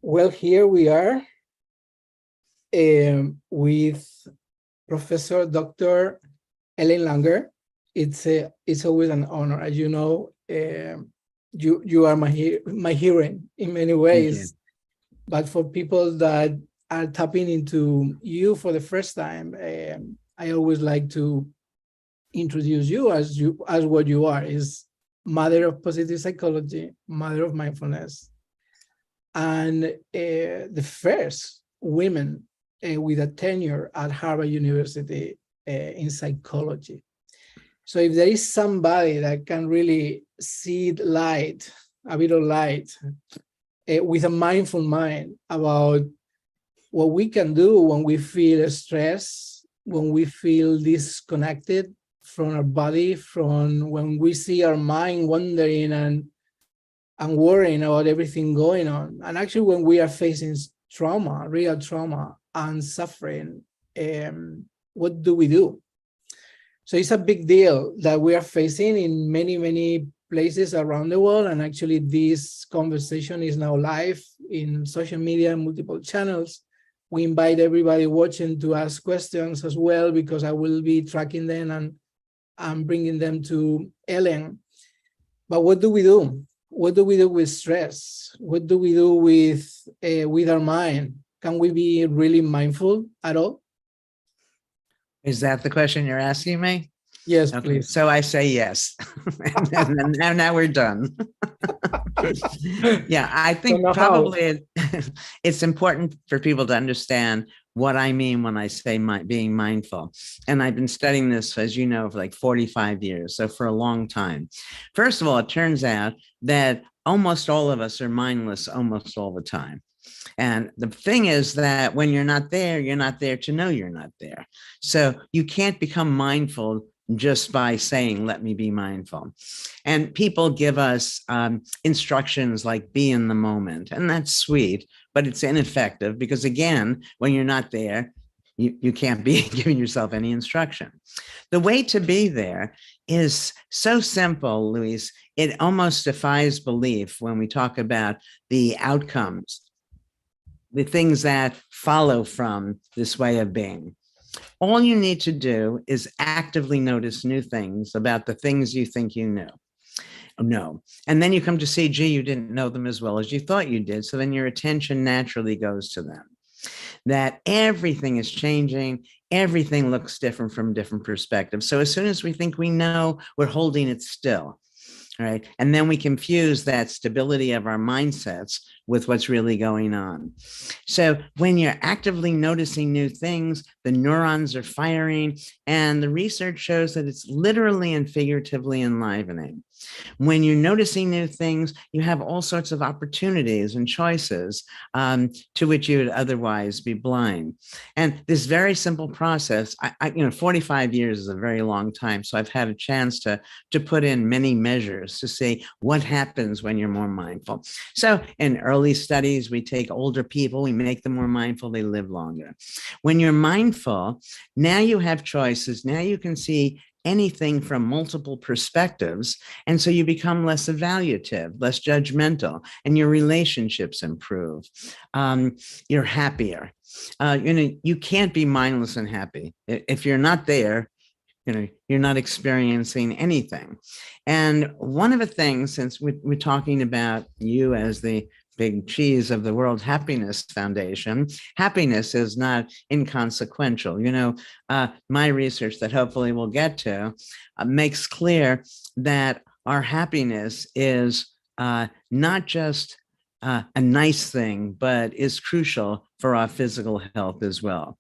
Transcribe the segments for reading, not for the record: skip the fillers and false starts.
Well, here we are with Professor Dr. Ellen Langer. It's always an honor, as you know. You are my heroine in many Thank you. ways, but for people that are tapping into you for the first time, I always like to introduce you as what you are: is mother of positive psychology, mother of mindfulness, and the first women with a tenure at Harvard University in psychology. So if there is somebody that can really see light, a bit of light, with a mindful mind about what we can do when we feel stress, when we feel disconnected from our body, from when we see our mind wandering and worrying about everything going on. And actually, when we are facing trauma, real trauma and suffering, what do we do? So it's a big deal that we are facing in many, many places around the world. And actually, this conversation is now live in social media, multiple channels. We invite everybody watching to ask questions as well, because I will be tracking them and bringing them to Ellen. But what do we do? What do we do with stress? What do we do with our mind? Can we be really mindful at all? Is that the question you're asking me? Yes, Okay, please. so I say yes. and now we're done. Yeah, I think probably it's important for people to understand what I mean when I say being mindful. And I've been studying this, as you know, for like 45 years, so for a long time. First of all, it turns out that almost all of us are mindless almost all the time. And the thing is that when you're not there to know you're not there. So you can't become mindful just by saying, let me be mindful. And people give us instructions like be in the moment. And that's sweet, but it's ineffective because, again, when you're not there, you can't be giving yourself any instruction. The way to be there is so simple, Luis. It almost defies belief when we talk about the outcomes, the things that follow from this way of being. All you need to do is actively notice new things about the things you think you know. And then you come to see, gee, you didn't know them as well as you thought you did. So then your attention naturally goes to them. That everything is changing. Everything looks different from different perspectives. So as soon as we think we know, we're holding it still. Right. And then we confuse that stability of our mindsets with what's really going on. So when you're actively noticing new things, the neurons are firing, and the research shows that it's literally and figuratively enlivening. When you're noticing new things, you have all sorts of opportunities and choices to which you would otherwise be blind. And this very simple process, 45 years is a very long time. So I've had a chance to put in many measures to see what happens when you're more mindful. So in early studies, we take older people, we make them more mindful, they live longer. When you're mindful, now you have choices. Now you can see anything from multiple perspectives. And so you become less evaluative, less judgmental, and your relationships improve. You're happier. You can't be mindless and happy. If you're not there, you're not experiencing anything. And one of the things, since we're talking about you as the big cheese of the World Happiness Foundation, happiness is not inconsequential. My research that hopefully we'll get to makes clear that our happiness is not just a nice thing, but is crucial for our physical health as well.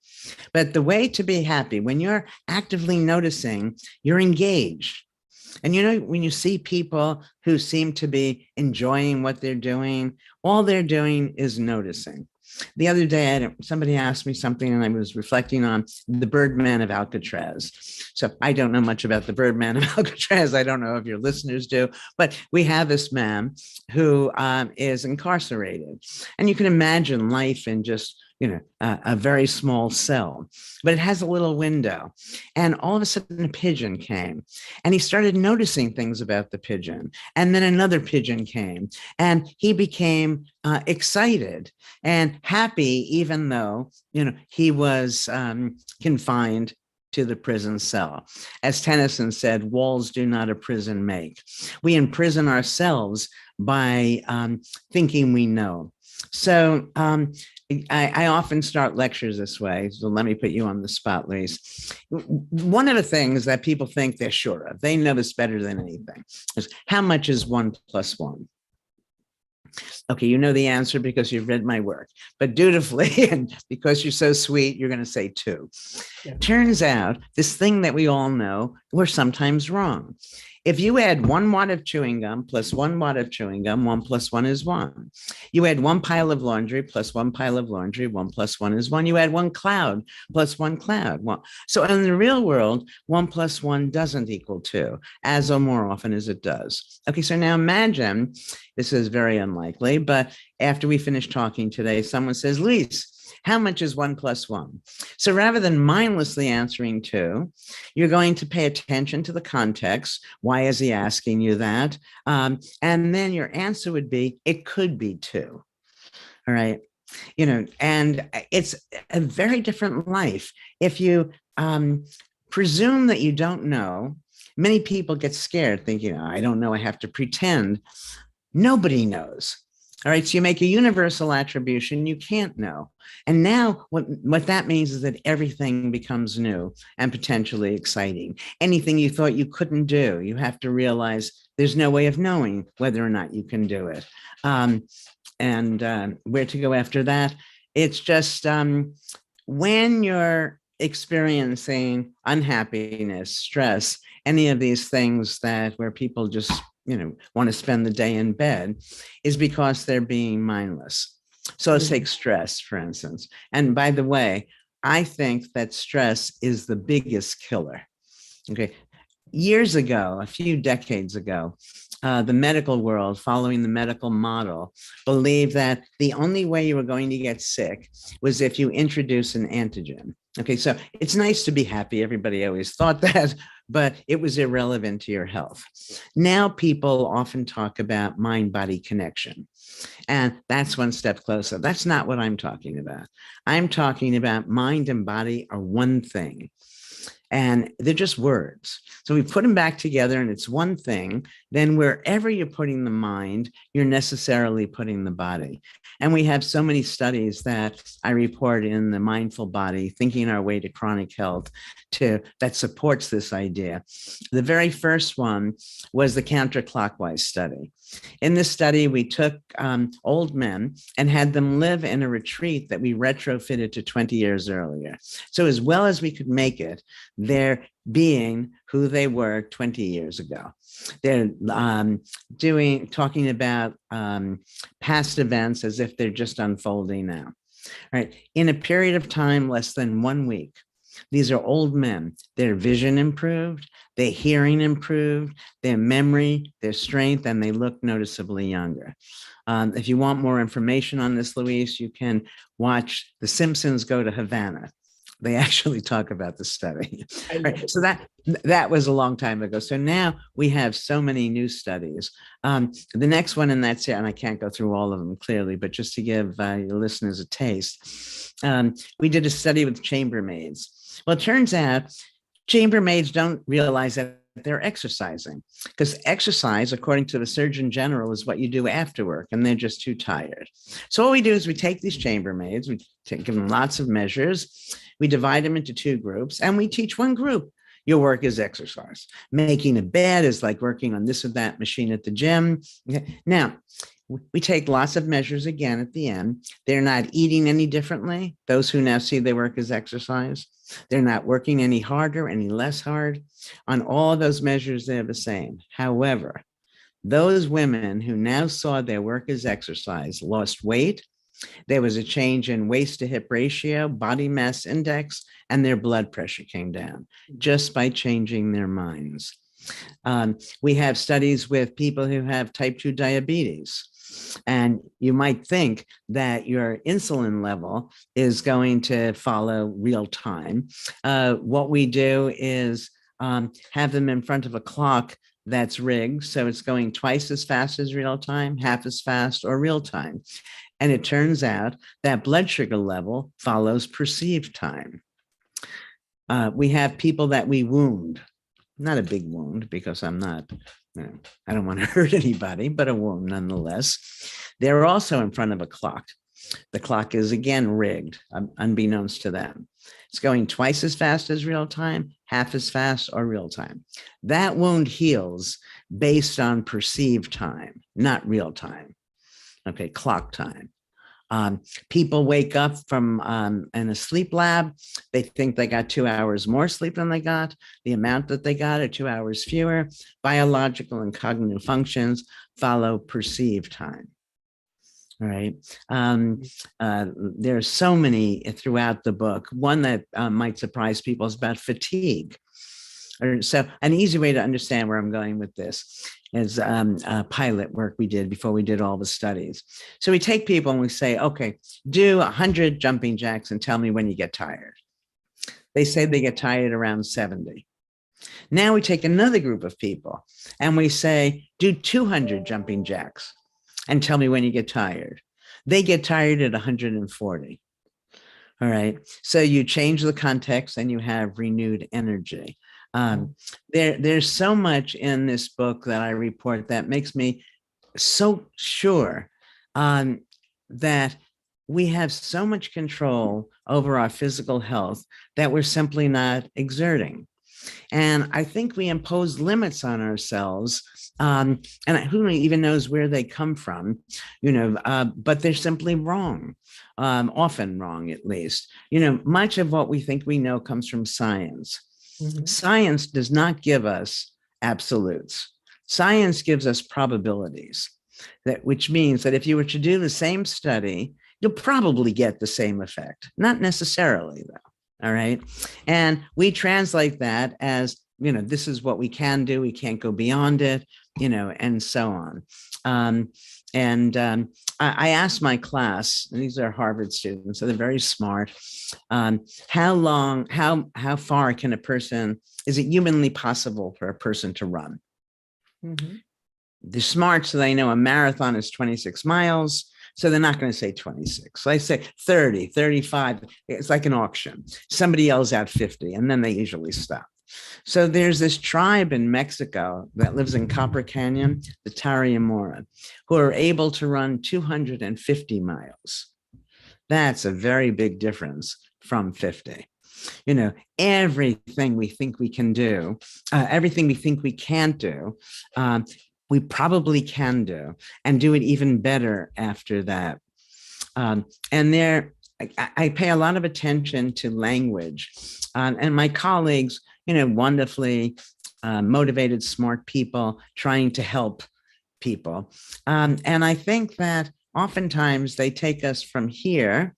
But the way to be happy, when you're actively noticing, you're engaged. And when you see people who seem to be enjoying what they're doing, all they're doing is noticing. The other day, somebody asked me something, and I was reflecting on the Birdman of Alcatraz. So I don't know much about the Birdman of Alcatraz. I don't know if your listeners do, but we have this man who is incarcerated. And you can imagine life in just a very small cell, but it has a little window. And all of a sudden, a pigeon came, and he started noticing things about the pigeon. And then another pigeon came, and he became excited and happy, even though, he was confined to the prison cell. As Tennyson said, walls do not a prison make. We imprison ourselves by thinking we know. So I often start lectures this way. So let me put you on the spot, Lise. One of the things that people think they're sure of, they know this better than anything, is how much is 1 + 1? Okay, you know the answer because you've read my work, but dutifully, and because you're so sweet, you're going to say 2. Yeah. Turns out this thing that we all know, we're sometimes wrong. If you add 1 wad of chewing gum plus 1 wad of chewing gum, 1 + 1 is 1. You add 1 pile of laundry plus 1 pile of laundry, 1 + 1 is 1. You add 1 cloud plus 1 cloud. So in the real world, 1 + 1 doesn't equal 2, as or more often as it does. Okay, so now imagine, this is very unlikely, but after we finish talking today, someone says, Lise, how much is 1 + 1? So rather than mindlessly answering 2, you're going to pay attention to the context. Why is he asking you that? And then your answer would be, it could be 2. All right. And it's a very different life. If you presume that you don't know, many people get scared thinking, I don't know, I have to pretend. Nobody knows. All right, so you make a universal attribution you can't know. And now what that means is that everything becomes new and potentially exciting. Anything you thought you couldn't do, you have to realize there's no way of knowing whether or not you can do it. And where to go after that? It's just when you're experiencing unhappiness, stress, any of these things where people just want to spend the day in bed, is because they're being mindless. So let's take stress, for instance. And by the way, I think that stress is the biggest killer. Okay. Years ago, a few decades ago, the medical world, following the medical model, believed that the only way you were going to get sick was if you introduce an antigen. Okay, so it's nice to be happy. Everybody always thought that, but it was irrelevant to your health. Now people often talk about mind-body connection, and that's one step closer. That's not what I'm talking about. I'm talking about mind and body are one thing. And they're just words. So we put them back together and it's one thing. Then wherever you're putting the mind, you're necessarily putting the body. And we have so many studies that I report in the Mindful Body, Thinking Our Way to Chronic Health, that supports this idea. The very first one was the counterclockwise study. In this study, we took old men and had them live in a retreat that we retrofitted to 20 years earlier. So as well as we could make it, they're being who they were 20 years ago. They're talking about past events as if they're just unfolding now. All right. In a period of time less than 1 week, these are old men. Their vision improved, their hearing improved, their memory, their strength, and they look noticeably younger. If you want more information on this, Luis, you can watch The Simpsons Go to Havana. They actually talk about the study. Right. So that was a long time ago. So now we have so many new studies. The next one, and that's it, and I can't go through all of them clearly, but just to give your listeners a taste, we did a study with chambermaids. Well, it turns out chambermaids don't realize that they're exercising, because exercise, according to the Surgeon General, is what you do after work, and they're just too tired. So what we do is we take these chambermaids, give them lots of measures, we divide them into 2 groups, and we teach one group, your work is exercise. Making a bed is like working on this or that machine at the gym. Okay. Now, we take lots of measures again at the end. They're not eating any differently. Those who now see their work as exercise, they're not working any harder, any less hard. On all those measures, they're the same. However, those women who now saw their work as exercise lost weight. There was a change in waist to hip ratio, body mass index, and their blood pressure came down just by changing their minds. We have studies with people who have type 2 diabetes. And you might think that your insulin level is going to follow real time. What we do is have them in front of a clock that's rigged. So it's going twice as fast as real time, half as fast, or real time. And it turns out that blood sugar level follows perceived time. We have people that we wound, not a big wound because I'm not, I don't want to hurt anybody, but a wound nonetheless. They're also in front of a clock. The clock is again rigged, unbeknownst to them. It's going twice as fast as real time, half as fast, or real time. That wound heals based on perceived time, not real time. Okay, clock time. People wake up from in a sleep lab. They think they got 2 hours more sleep than they got. The amount that they got are 2 hours fewer. Biological and cognitive functions follow perceived time. All right. There's so many throughout the book. One that might surprise people is about fatigue. So an easy way to understand where I'm going with this is pilot work we did before we did all the studies. So we take people and we say, okay, do 100 jumping jacks and tell me when you get tired. They say they get tired around 70. Now we take another group of people and we say, do 200 jumping jacks and tell me when you get tired. They get tired at 140. All right. So you change the context and you have renewed energy. There's so much in this book that I report that makes me so sure that we have so much control over our physical health that we're simply not exerting. And I think we impose limits on ourselves, and who even knows where they come from, but they're simply wrong, often wrong, at least. Much of what we think we know comes from science. Mm-hmm. Science does not give us absolutes. Science gives us probabilities, which means that if you were to do the same study, you'll probably get the same effect. Not necessarily, though. All right. And we translate that as, this is what we can do. We can't go beyond it, and so on. I asked my class, and these are Harvard students, so they're very smart. How far can is it humanly possible for a person to run? Mm-hmm. They're smart, so they know a marathon is 26 miles. So they're not going to say 26. So I say 30, 35. It's like an auction. Somebody yells out 50, and then they usually stop. So there's this tribe in Mexico that lives in Copper Canyon, the Tarahumara, who are able to run 250 miles. That's a very big difference from 50. Everything we think we can do, everything we think we can't do, we probably can do, and do it even better after that. And I pay a lot of attention to language, and my colleagues, wonderfully motivated, smart people trying to help people. And I think that oftentimes they take us from here,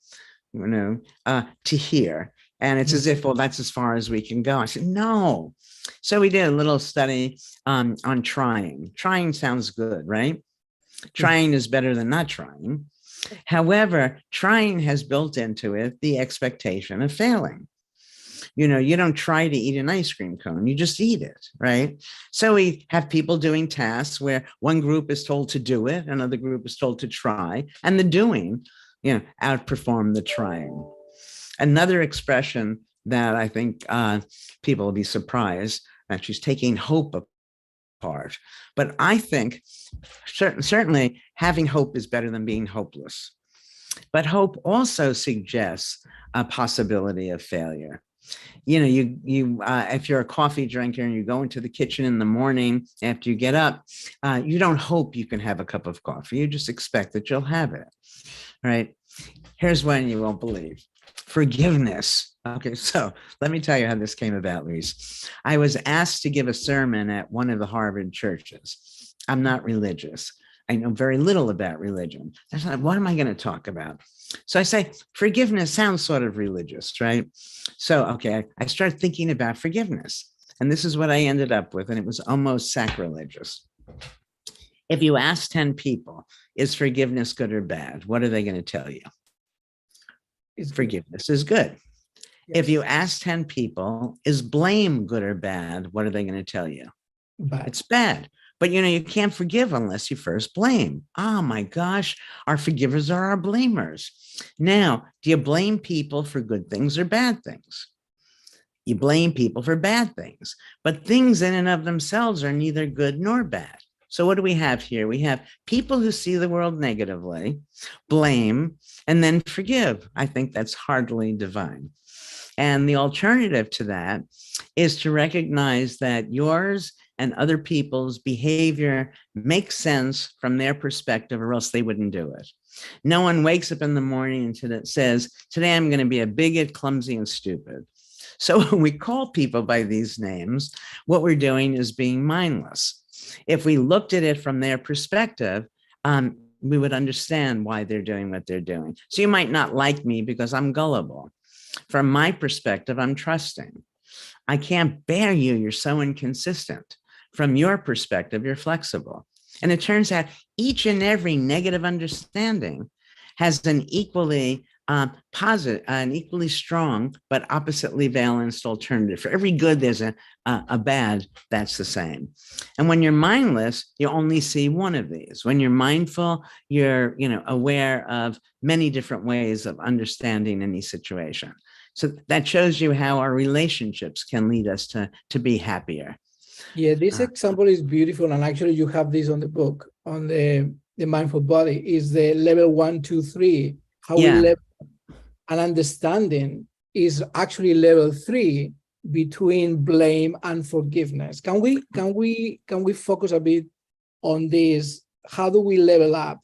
to here. And it's as if, well, that's as far as we can go. I said, no. So we did a little study on trying. Trying sounds good, right? Trying is better than not trying. However, trying has built into it the expectation of failing. You don't try to eat an ice cream cone, you just eat it, right? So we have people doing tasks where one group is told to do it, another group is told to try, and the doing, outperform the trying. Another expression that I think people will be surprised that she's taking hope apart. But I think certainly having hope is better than being hopeless. But hope also suggests a possibility of failure. If you're a coffee drinker and you go into the kitchen in the morning after you get up, you don't hope you can have a cup of coffee. You just expect that you'll have it, right? Here's one you won't believe. Forgiveness. Okay, so let me tell you how this came about, Luis. I was asked to give a sermon at one of the Harvard churches. I'm not religious. I know very little about religion. I thought, what am I going to talk about? So I say, forgiveness sounds sort of religious, right? So, okay, I started thinking about forgiveness. And this is what I ended up with, and it was almost sacrilegious. If you ask 10 people, is forgiveness good or bad? What are they going to tell you? It's good. Forgiveness is good. Yes. If you ask 10 people, is blame good or bad? What are they going to tell you? Bad. It's bad. But you can't forgive unless you first blame. Oh my gosh, our forgivers are our blamers. Now, do you blame people for good things or bad things? You blame people for bad things, but things in and of themselves are neither good nor bad. So what do we have here? We have people who see the world negatively, blame, and then forgive. I think that's hardly divine. And the alternative to that is to recognize that yours and other people's behavior makes sense from their perspective, or else they wouldn't do it. No one wakes up in the morning and says, today I'm going to be a bigot, clumsy, and stupid. So when we call people by these names, what we're doing is being mindless. If we looked at it from their perspective, we would understand why they're doing what they're doing. So you might not like me because I'm gullible. From my perspective, I'm trusting. I can't bear you. You're so inconsistent. From your perspective, you're flexible. And it turns out each and every negative understanding has an equally positive, an equally strong, but oppositely balanced alternative. For every good, there's a bad that's the same. And when you're mindless, you only see one of these. When you're mindful, you're aware of many different ways of understanding any situation. So that shows you how our relationships can lead us to be happier. Yeah, this example is beautiful, and actually you have this on the book, on the mindful body, is the level 1, 2, 3. How we level an understanding is actually level 3 between blame and forgiveness. Can we focus a bit on this? How do we level up,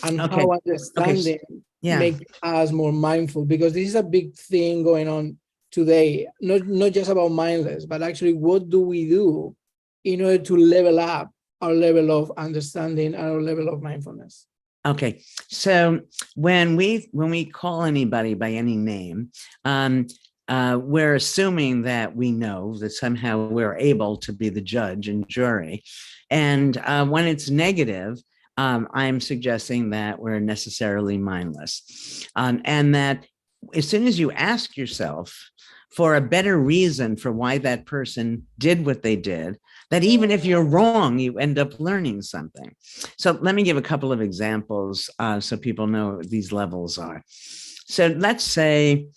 and how understanding makes us more mindful? Because this is a big thing going on today, not just about mindless, but actually what do we do in order to level up our level of understanding and our level of mindfulness? Okay, so when we call anybody by any name, we're assuming that we know, that somehow we're able to be the judge and jury. And when it's negative, I'm suggesting that we're necessarily mindless. And that as soon as you ask yourself for a better reason for why that person did what they did, that even if you're wrong, you end up learning something. So let me give a couple of examples so people know what these levels are. So let's say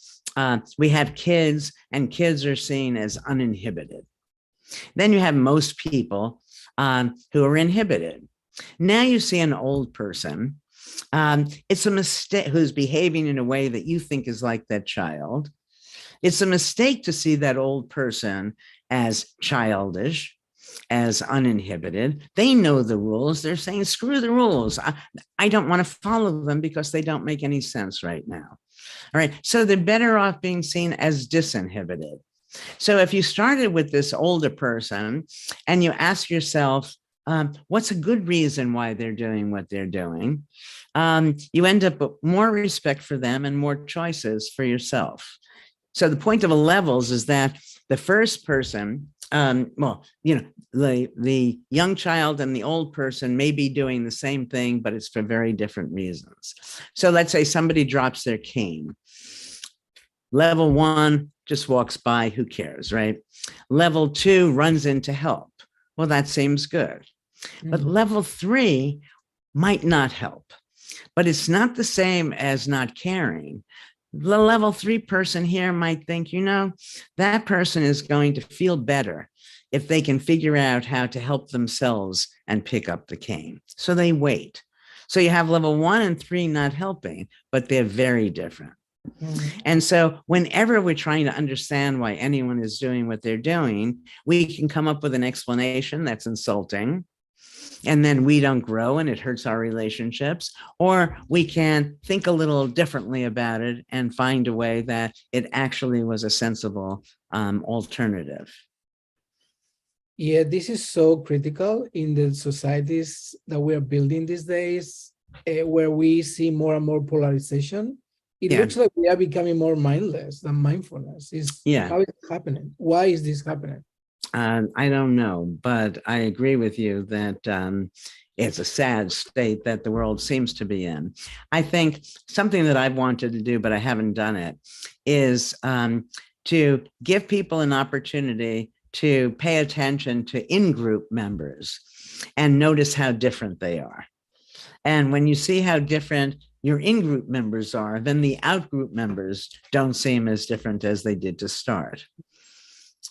we have kids, and kids are seen as uninhibited. Then you have most people who are inhibited. Now you see an old person. It's a mistake, who's behaving in a way that you think is like that child. It's a mistake to see that old person as childish, as uninhibited. They know the rules. They're saying, screw the rules. I don't want to follow them because they don't make any sense right now. All right. So they're better off being seen as disinhibited. So if you started with this older person and you ask yourself, what's a good reason why they're doing what they're doing? You end up with more respect for them and more choices for yourself. So the point of a levels is that the first person, the young child and the old person may be doing the same thing, but it's for very different reasons. So let's say somebody drops their cane. Level 1 just walks by, who cares, right? Level 2 runs in to help. Well, that seems good. But level 3 might not help, but it's not the same as not caring. The level 3 person here might think, that person is going to feel better if they can figure out how to help themselves and pick up the cane. So they wait. So you have level 1 and 3 not helping, but they're very different. And so whenever we're trying to understand why anyone is doing what they're doing, we can come up with an explanation that's insulting, and then we don't grow and it hurts our relationships. Or we can think a little differently about it and find a way that it actually was a sensible alternative. Yeah, this is so critical in the societies that we are building these days, where we see more and more polarization. It looks like we are becoming more mindless than mindfulness. How is it happening? Why is this happening? I don't know, but I agree with you that it's a sad state that the world seems to be in. I think something that I've wanted to do, but I haven't done it, is to give people an opportunity to pay attention to in-group members and notice how different they are. And when you see how different your in-group members are, then the out-group members don't seem as different as they did to start.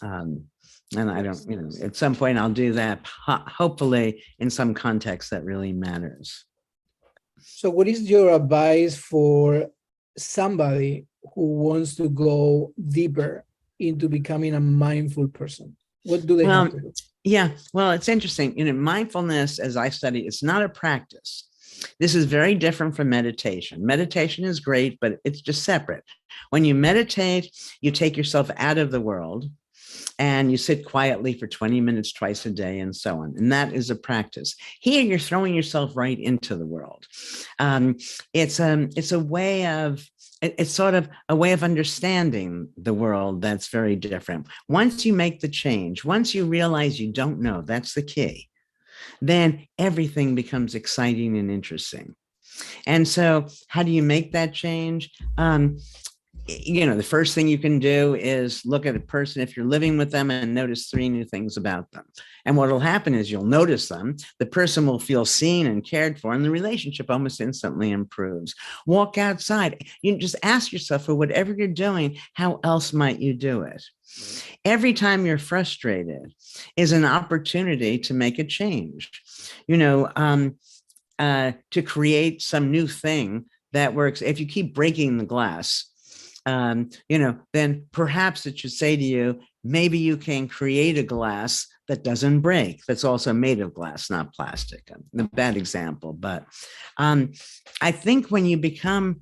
And I don't, at some point I'll do that, hopefully in some context that really matters. So what is your advice for somebody who wants to go deeper into becoming a mindful person? What do they have to do? Yeah, well, it's interesting. Mindfulness, as I study, it's not a practice. This is very different from meditation. Meditation is great, but it's just separate. When you meditate, you take yourself out of the world and you sit quietly for 20 minutes twice a day and so on. And that is a practice. Here, you're throwing yourself right into the world. It's a way of, it's sort of a way of understanding the world that's very different. Once you make the change, once you realize you don't know, that's the key, then everything becomes exciting and interesting. And so how do you make that change? The first thing you can do is look at a person, if you're living with them, and notice 3 new things about them. And what will happen is you'll notice them, the person will feel seen and cared for, and the relationship almost instantly improves. Walk outside. You just ask yourself, for whatever you're doing, how else might you do it? Every time you're frustrated is an opportunity to make a change, to create some new thing that works. If you keep breaking the glass, then perhaps it should say to you, maybe you can create a glass that doesn't break, that's also made of glass, not plastic. A bad example, but I think when you become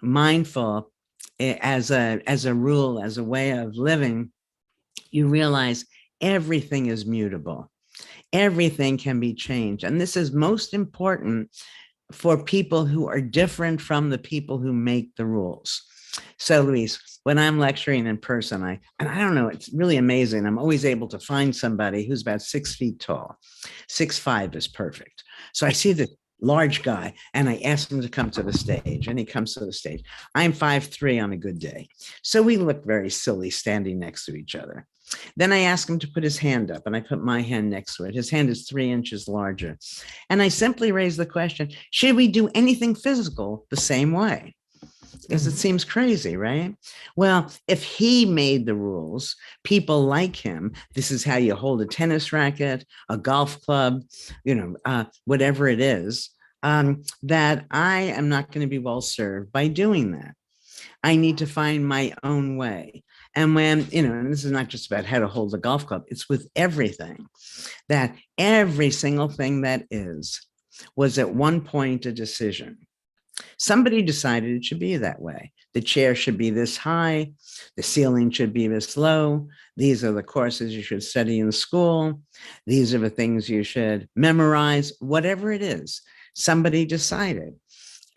mindful as a rule, as a way of living, you realize everything is mutable. Everything can be changed. And this is most important for people who are different from the people who make the rules. So, Luis, when I'm lecturing in person, I don't know, it's really amazing. I'm always able to find somebody who's about 6 feet tall. 6'5" is perfect. So I see the large guy and I ask him to come to the stage, and he comes to the stage. I'm 5'3" on a good day. So we look very silly standing next to each other. Then I ask him to put his hand up, and I put my hand next to it. His hand is 3 inches larger. And I simply raise the question, should we do anything physical the same way? Because it seems crazy, right? Well, if he made the rules, people like him, this is how you hold a tennis racket, a golf club, whatever it is, that I am not going to be well served by doing that. I need to find my own way. And when, and this is not just about how to hold a golf club, it's with everything, that every single thing that was at one point a decision. Somebody decided it should be that way. The chair should be this high. The ceiling should be this low. These are the courses you should study in school. These are the things you should memorize, whatever it is. Somebody decided.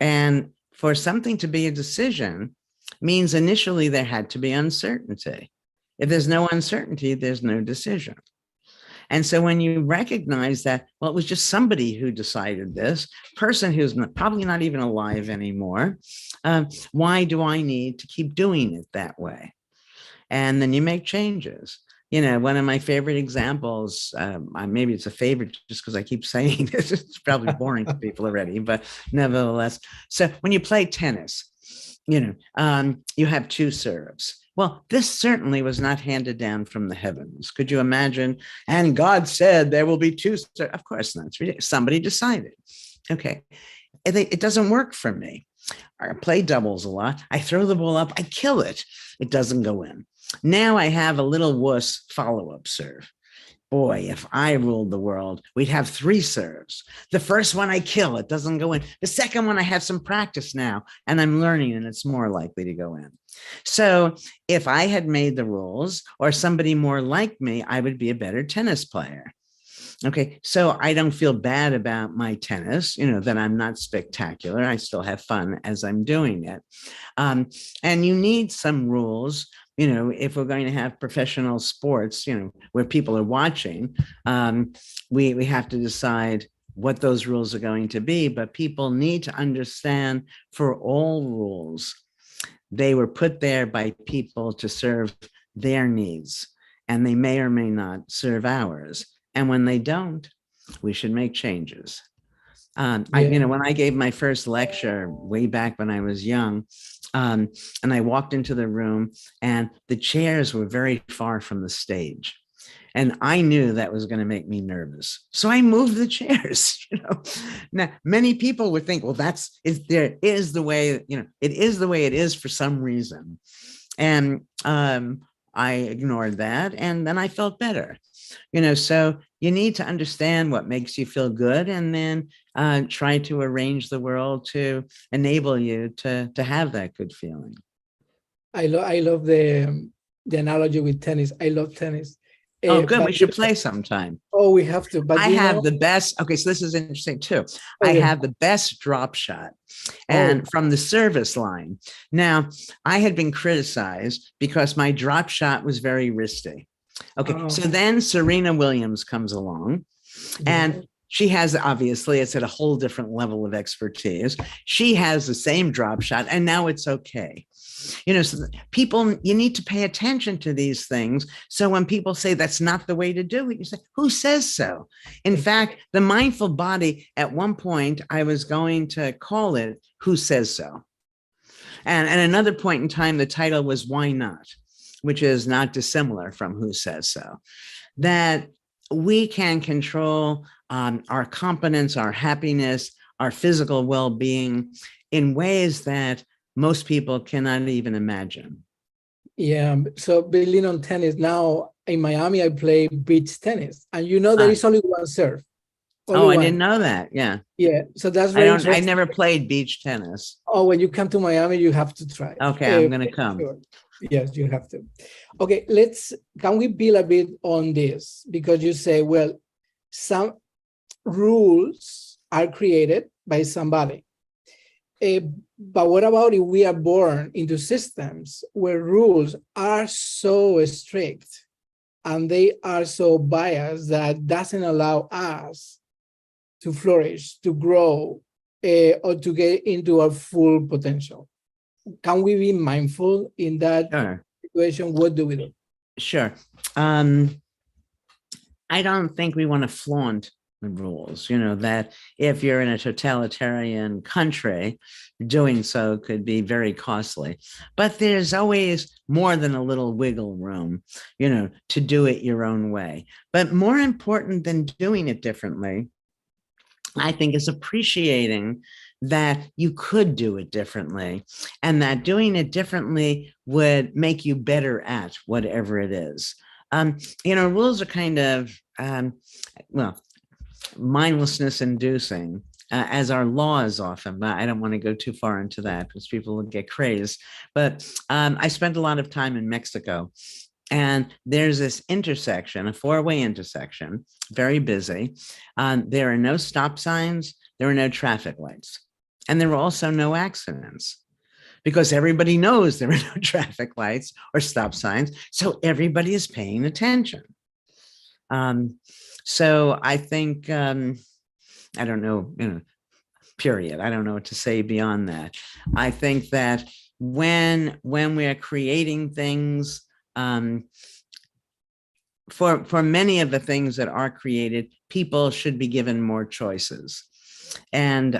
And for something to be a decision means initially there had to be uncertainty. If there's no uncertainty, there's no decision. And so when you recognize that, well, it was just somebody who decided this, person who's probably not even alive anymore, why do I need to keep doing it that way? And then you make changes. One of my favorite examples, maybe it's a favorite just because I keep saying this, it's probably boring to people already, but nevertheless. So when you play tennis, you have 2 serves. Well, this certainly was not handed down from the heavens. Could you imagine? And God said there will be 2 serves. Of course not. It's ridiculous. Somebody decided. Okay. It doesn't work for me. I play doubles a lot. I throw the ball up. I kill it. It doesn't go in. Now I have a little wuss follow-up serve. Boy, if I ruled the world, we'd have 3 serves. The first one I kill, it doesn't go in. The second one, I have some practice now, and I'm learning, and it's more likely to go in. So if I had made the rules, or somebody more like me, I would be a better tennis player. Okay, so I don't feel bad about my tennis, that I'm not spectacular. I still have fun as I'm doing it. And you need some rules. If we're going to have professional sports, where people are watching, we have to decide what those rules are going to be, but people need to understand for all rules, they were put there by people to serve their needs, and they may or may not serve ours. And when they don't, we should make changes. When I gave my first lecture way back when I was young, and I walked into the room and the chairs were very far from the stage. And I knew that was going to make me nervous. So I moved the chairs, Now, many people would think, well, there is the way, it is the way it is for some reason. And I ignored that. And then I felt better, so you need to understand what makes you feel good, and then try to arrange the world to enable you to have that good feeling. I love the analogy with tennis. I love tennis. Oh, good. We should play sometime. Oh, we have to. But I have the best. Okay, so this is interesting too. I have the best drop shot, and from the service line. Now, I had been criticized because my drop shot was very risky. Okay, so then Serena Williams comes along, and she has, obviously, it's at a whole different level of expertise. She has the same drop shot, and now it's okay. So people, you need to pay attention to these things. So when people say that's not the way to do it, you say, who says so? In fact, the mindful body, at one point, I was going to call it Who Says So? And at another point in time, the title was Why Not? Which is not dissimilar from Who Says So? That we can control our competence, our happiness, our physical well-being in ways that most people cannot even imagine. Yeah. So building on tennis, now in Miami, I play beach tennis, and there is only one serve. I didn't know that. Yeah. Yeah. So that's very interesting. I never played beach tennis. Oh, when you come to Miami, you have to try. Okay, I'm going to come. Sure. Yes, you have to. Okay, can we build a bit on this? Because you say, well, some rules are created by somebody. But what about if we are born into systems where rules are so strict and they are so biased that doesn't allow us to flourish, to grow, or to get into our full potential? Can we be mindful in that situation? What do we do? Sure. I don't think we want to flaunt the rules, that if you're in a totalitarian country, doing so could be very costly. But there's always more than a little wiggle room, to do it your own way. But more important than doing it differently, I think, is appreciating that you could do it differently, and that doing it differently would make you better at whatever it is. Rules are kind of, mindlessness inducing, as are laws often, but I don't want to go too far into that because people will get crazed. But I spent a lot of time in Mexico, and there's this intersection, a four-way intersection, very busy. There are no stop signs, there are no traffic lights, and there were also no accidents because everybody knows there are no traffic lights or stop signs, so everybody is paying attention. So I think, I don't know, period. I don't know what to say beyond that. I think that when we're creating things, for many of the things that are created, people should be given more choices, and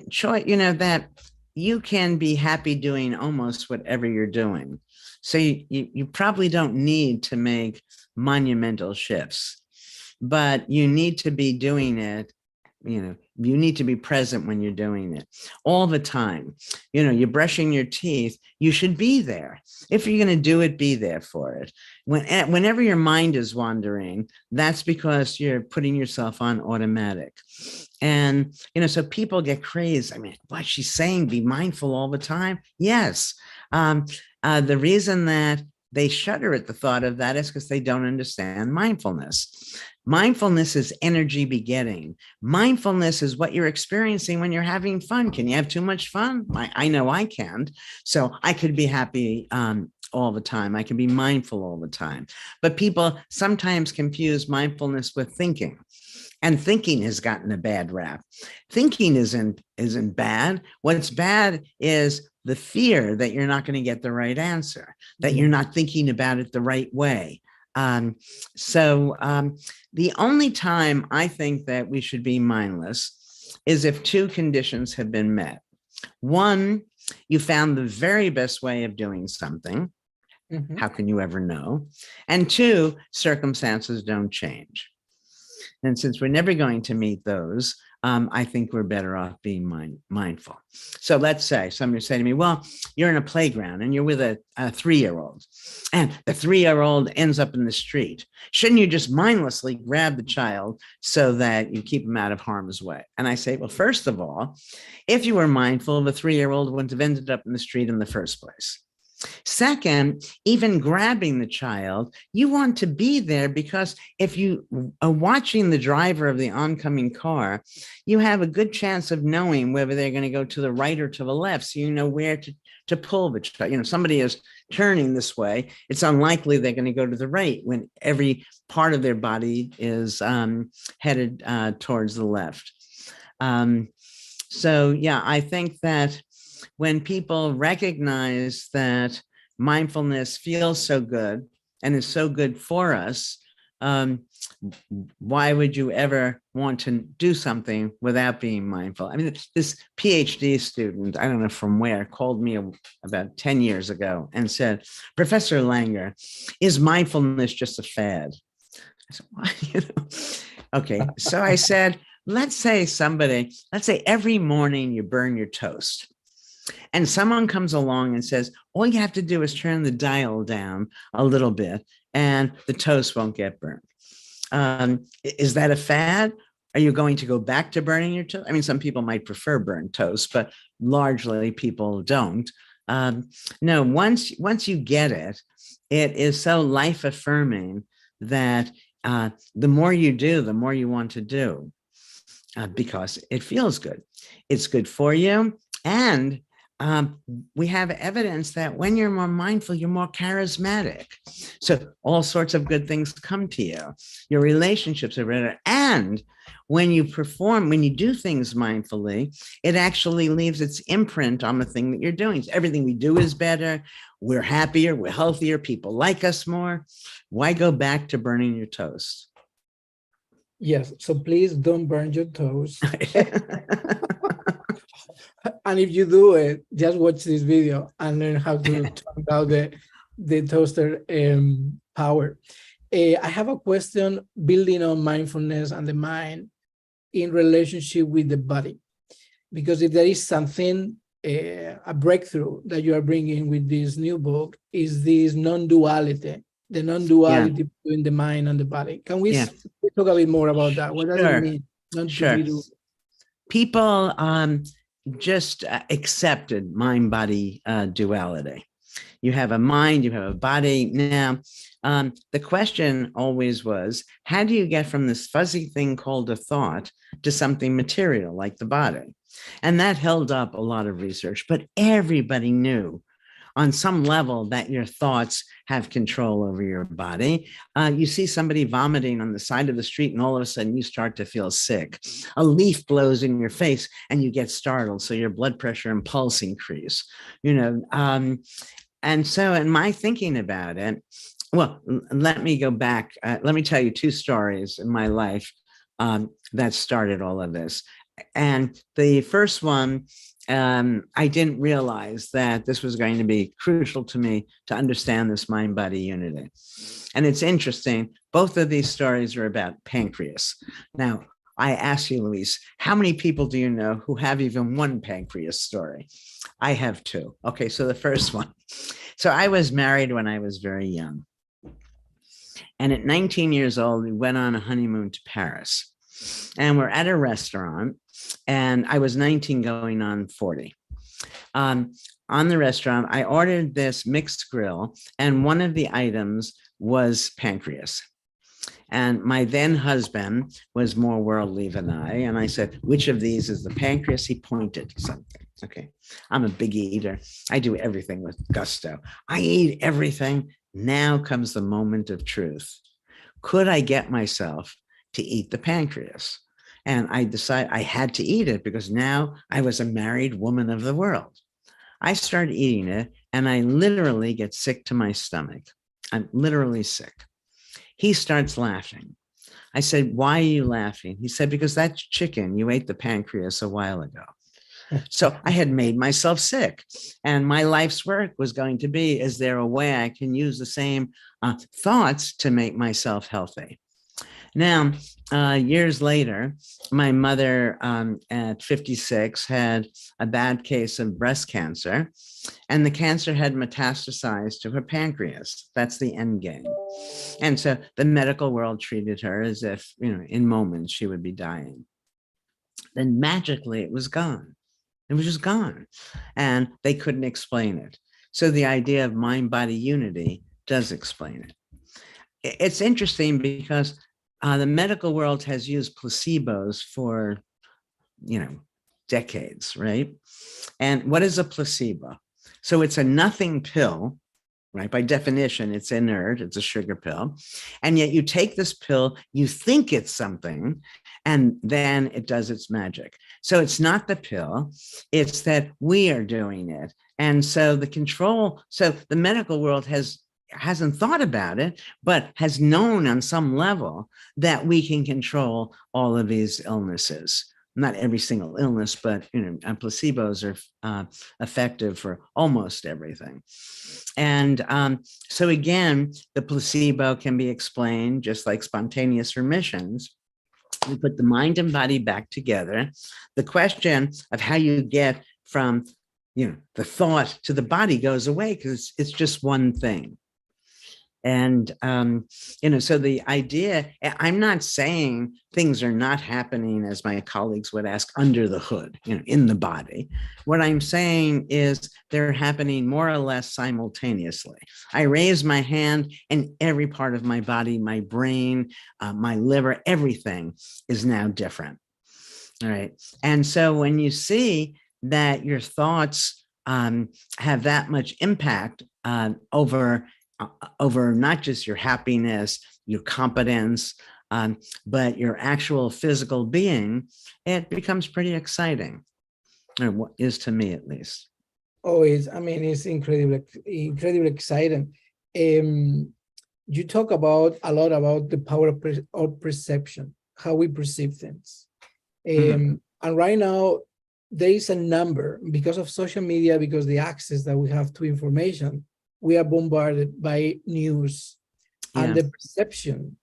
choice, that you can be happy doing almost whatever you're doing. So you probably don't need to make monumental shifts, but you need to be doing it. You need to be present when you're doing it all the time. You're brushing your teeth, you should be there. If you're going to do it, be there for it. Whenever your mind is wandering, that's because you're putting yourself on automatic. And, so people get crazed. I mean, what she's saying, be mindful all the time. Yes. The reason that they shudder at the thought of that is because they don't understand mindfulness. Mindfulness is energy begetting. Mindfulness is what you're experiencing when you're having fun. Can you have too much fun? I know I can't. So I could be happy all the time. I can be mindful all the time. But people sometimes confuse mindfulness with thinking. And thinking has gotten a bad rap. Thinking isn't bad. What's bad is the fear that you're not going to get the right answer, that you're not thinking about it the right way. So the only time I think that we should be mindless is if two conditions have been met. One, you found the very best way of doing something. How can you ever know? And two, circumstances don't change. And since we're never going to meet those, I think we're better off being mindful. So let's say somebody say to me, well, you're in a playground and you're with a 3-year-old and the 3-year-old ends up in the street. Shouldn't you just mindlessly grab the child so that you keep him out of harm's way? And I say, well, first of all, if you were mindful, the 3-year-old wouldn't have ended up in the street in the first place. Second, even grabbing the child, you want to be there because if you are watching the driver of the oncoming car, you have a good chance of knowing whether they're going to go to the right or to the left. So you know where to pull the child. Somebody is turning this way. It's unlikely they're going to go to the right when every part of their body is headed towards the left. So yeah, I think that when people recognize that mindfulness feels so good and is so good for us, why would you ever want to do something without being mindful? I mean, this PhD student, I don't know from where, called me about 10 years ago and said, Professor Langer, is mindfulness just a fad? I said, why? Okay, so I said, let's say every morning you burn your toast. And someone comes along and says, all you have to do is turn the dial down a little bit and the toast won't get burned. Is that a fad? Are you going to go back to burning your toast? I mean, some people might prefer burnt toast, but largely people don't. No, once you get it, it is so life affirming that the more you do, the more you want to do because it feels good. It's good for you. And we have evidence that when you're more mindful, you're more charismatic. So all sorts of good things come to you. Your relationships are better. And when you do things mindfully, it actually leaves its imprint on the thing that you're doing. So everything we do is better. We're happier. We're healthier. People like us more. Why go back to burning your toast? Yes. So please don't burn your toast. And if you do it, just watch this video and learn how to turn down the toaster power. I have a question building on mindfulness and the mind in relationship with the body. Because if there is something, a breakthrough that you are bringing with this new book is this non-duality, the non-duality between the mind and the body. Can we talk a bit more about that? What does it mean? People just accepted mind-body duality. You have a mind, you have a body. Now, the question always was, how do you get from this fuzzy thing called a thought to something material like the body? And that held up a lot of research, but everybody knew on some level that your thoughts have control over your body. You see somebody vomiting on the side of the street and all of a sudden you start to feel sick. A leaf blows in your face and you get startled. So your blood pressure and pulse increase, and so in my thinking about it, well, let me go back. Let me tell you two stories in my life that started all of this. And the first one, I didn't realize that this was going to be crucial to me to understand this mind-body unity. And it's interesting, both of these stories are about pancreas. Now, I ask you, Luis, how many people do you know who have even one pancreas story? I have two. Okay, so the first one. So I was married when I was very young. And at 19 years old, we went on a honeymoon to Paris. And we're at a restaurant. And I was 19 going on 40. On the restaurant, I ordered this mixed grill, and one of the items was pancreas. And my then husband was more worldly than I. And I said, which of these is the pancreas? He pointed to something. Okay, I'm a big eater. I do everything with gusto. I eat everything. Now comes the moment of truth. Could I get myself to eat the pancreas. And I decided I had to eat it because now I was a married woman of the world. I started eating it and I literally get sick to my stomach. I'm literally sick. He starts laughing. I said, "Why are you laughing?" He said, "Because that's chicken. You ate the pancreas a while ago." So I had made myself sick. And my life's work was going to be, is there a way I can use the same thoughts to make myself healthy? Now, years later, my mother at 56 had a bad case of breast cancer, and the cancer had metastasized to her pancreas. That's the end game. And so the medical world treated her as if, in moments she would be dying. Then magically it was gone. It was just gone. And they couldn't explain it. So the idea of mind-body unity does explain it. It's interesting because the medical world has used placebos for, decades, right? And what is a placebo? So it's a nothing pill, right? By definition, it's inert, it's a sugar pill. And yet you take this pill, you think it's something, and then it does its magic. So it's not the pill, it's that we are doing it. And so the medical world hasn't thought about it, but has known on some level that we can control all of these illnesses. Not every single illness, but and placebos are effective for almost everything. And so again, the placebo can be explained just like spontaneous remissions. We put the mind and body back together. The question of how you get from the thought to the body goes away because it's just one thing. And, so the idea, I'm not saying things are not happening, as my colleagues would ask, under the hood, in the body. What I'm saying is they're happening more or less simultaneously. I raise my hand and every part of my body, my brain, my liver, everything is now different. All right. And so when you see that your thoughts have that much impact over not just your happiness, your competence, but your actual physical being, it becomes pretty exciting, or what is to me at least. Oh, it's incredibly exciting. You talk a lot about the power of perception, how we perceive things. And right now, there is a number, because of social media, because the access that we have to information, we are bombarded by news, and the perception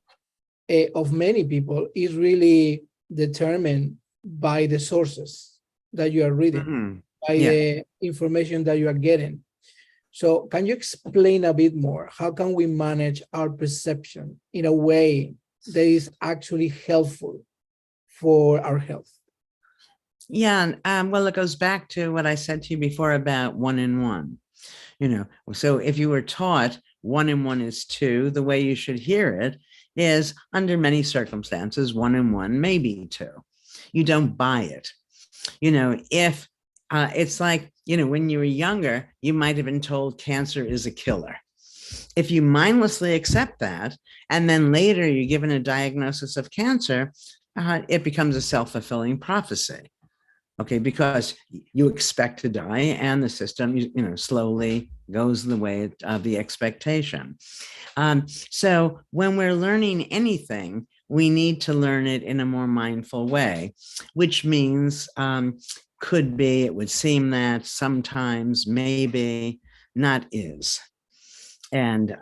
of many people is really determined by the sources that you are reading, by the information that you are getting. So can you explain a bit more? How can we manage our perception in a way that is actually helpful for our health? Yeah, well, it goes back to what I said to you before about 1 and 1. So if you were taught 1 and 1 is 2, the way you should hear it is, under many circumstances, 1 and 1 may be 2. You don't buy it. If it's like, when you were younger, you might have been told cancer is a killer. If you mindlessly accept that, and then later you're given a diagnosis of cancer, it becomes a self-fulfilling prophecy. Okay, because you expect to die, and the system, slowly goes the way of the expectation. So when we're learning anything, we need to learn it in a more mindful way, which means could be, it would seem that, sometimes, maybe, not is. And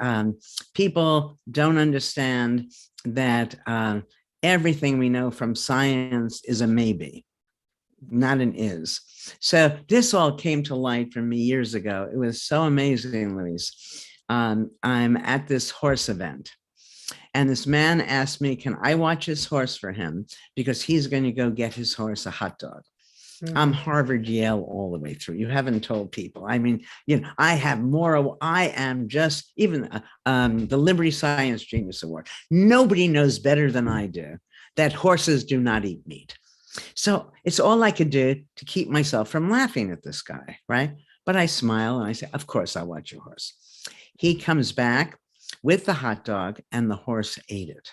people don't understand that everything we know from science is a maybe, not an is. So this all came to light for me years ago. It was so amazing, Luis. I'm at this horse event, and this man asked me, can I watch his horse for him? Because he's going to go get his horse a hot dog. I'm Harvard, Yale, all the way through. You haven't told people. I mean, I have more. I am just, even the Liberty Science Genius Award. Nobody knows better than I do that horses do not eat meat. So it's all I could do to keep myself from laughing at this guy, right? But I smile and I say, of course, I'll watch your horse. He comes back with the hot dog and the horse ate it.